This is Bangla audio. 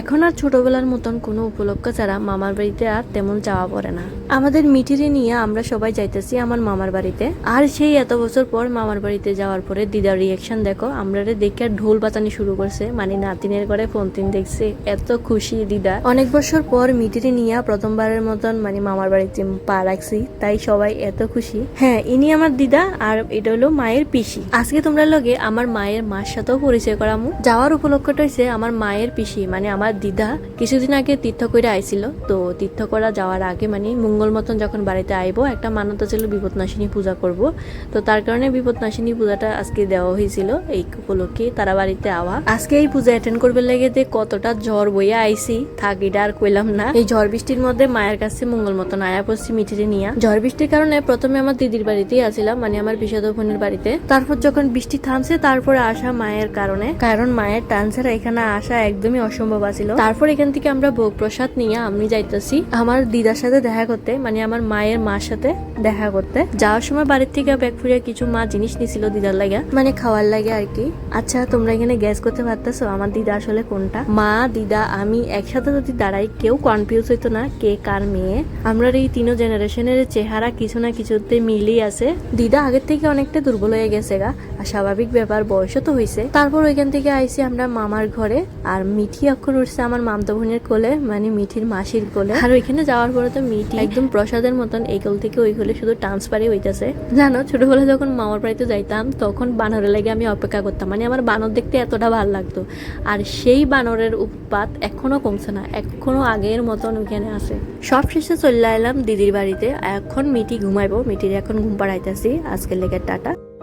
এখন আর ছোটবেলার মতন কোনো উপলক্ষ ছাড়া মামার বাড়িতে আর তেমন যাওয়া পড়ে না। আমাদের মিঠিরে নিয়ে আমরা সবাই যাইতেছি আমার মামার বাড়িতে। আর সেই এত বছর পর মামার বাড়িতে যাওয়ার পরে দিদার রিয়াকশন দেখো, আমরা দেখে ঢোল বাজানি শুরু করছে, মানে নাতিনের ঘরে ফোনতিন দেখছে, এত খুশি দিদা। অনেক বছর পর মিঠিরে নিয়ে প্রথমবারের মতন মানে মামার বাড়িতে পা রাখছি, তাই সবাই এত খুশি। হ্যাঁ, ইনি আমার দিদা আর এটা হলো মায়ের পিসি। আজকে তোমরা লগে আমার মায়ের মার সাথেও পরিচয় করামু। যাওয়ার উপলক্ষটা হয়েছে আমার মায়ের পিসি মানে আমার দিদা কিছুদিন আগে তীর্থ করে আইছিল। তো তীর্থ করা যাওয়ার আগে মানে মঙ্গল মতন যখন বাড়িতে আইবো, একটা মানত ছিল বিপদনাশিনী পূজা করব। তো তার কারণে বিপদনাশিনী পূজাটা আজকে দেওয়া হয়েছিল, এই উপলক্ষে তারা বাড়িতে আওয়া। আজকে এই পূজা অ্যাটেন্ড করবে লেগে যে কতটা ঝড় বইয়া আইছি থাকিটা আর কইলাম না। এই ঝড় বৃষ্টির মধ্যে মায়ের কাছে মঙ্গল মতন আয়া পড়ছি মিঠিরে নিয়া। ঝড় বৃষ্টির কারণে প্রথমে আমার দিদির বাড়িতেই আসছিলাম, মানে আমার বিষাদ বোনের বাড়িতে। তারপর যখন বৃষ্টি থামছে তারপরে আসা মায়ের কারণে, কারণ মায়ের টান ছাড়া এখানে আসা একদমই অসম্ভব আছিল। তারপর এখান থেকে আমরা ভোগ প্রসাদ নিয়ে আমি যাইতেছি আমার দিদার সাথে দেখা করতে, মানে আমার মায়ের মার সাথে দেখা করতে। যাওয়ার সময় বাড়ির থেকে ব্যাগ ফুরিয়ে কিছু মা জিনিস নিছিল দিদার লাগে, মানে খাওয়ার লাগে আর কি। আচ্ছা, তোমরা এখানে গ্যাস করতে পারতেছো আমার দিদা আসলে কোনটা? মা, দিদা, আমি একসাথে যদি দাঁড়াই কেউ কনফিউজ হইতো না কে কার মেয়ে। আমরা এই তিনো জেনারেশনের চেহারা কিছু না কিছুতে মিলই আছে। দিদা আগের থেকে অনেকটা দুর্বল হয়ে গেছে গা, আর স্বাভাবিক ব্যাপার, বয়সও তো হয়েছে। তারপর ওইখান থেকে আইসি আমরা মামার ঘরে, আর মিঠি অক্ষর উঠছে আমার মামতো বোনের কোলে, মানে মিঠির মাসির কোলে। আর ওইখানে যাওয়ার পরে তো মিঠি একদম প্রসাদের মতন এই কোল থেকে ওই কোলে শুধু ট্রান্সফারই হইতেছে। জানো, ছোটবেলায় যখন মামার বাড়িতে যাইতাম তখন বানরের লাগে আমি অপেক্ষা করতাম, মানে আমার বানর দেখতে এতটা ভালো লাগতো। আর সেই বানরের উৎপাত এখনো কমছে না, এখনো আগের মতন ওইখানে আছে। সব শেষে চলে এলাম দিদির বাড়িতে। এখন মিঠি ঘুমাইবো, মিঠির এখন ঘুম পাড়াইতেছি। আজকের লেগে টাটা।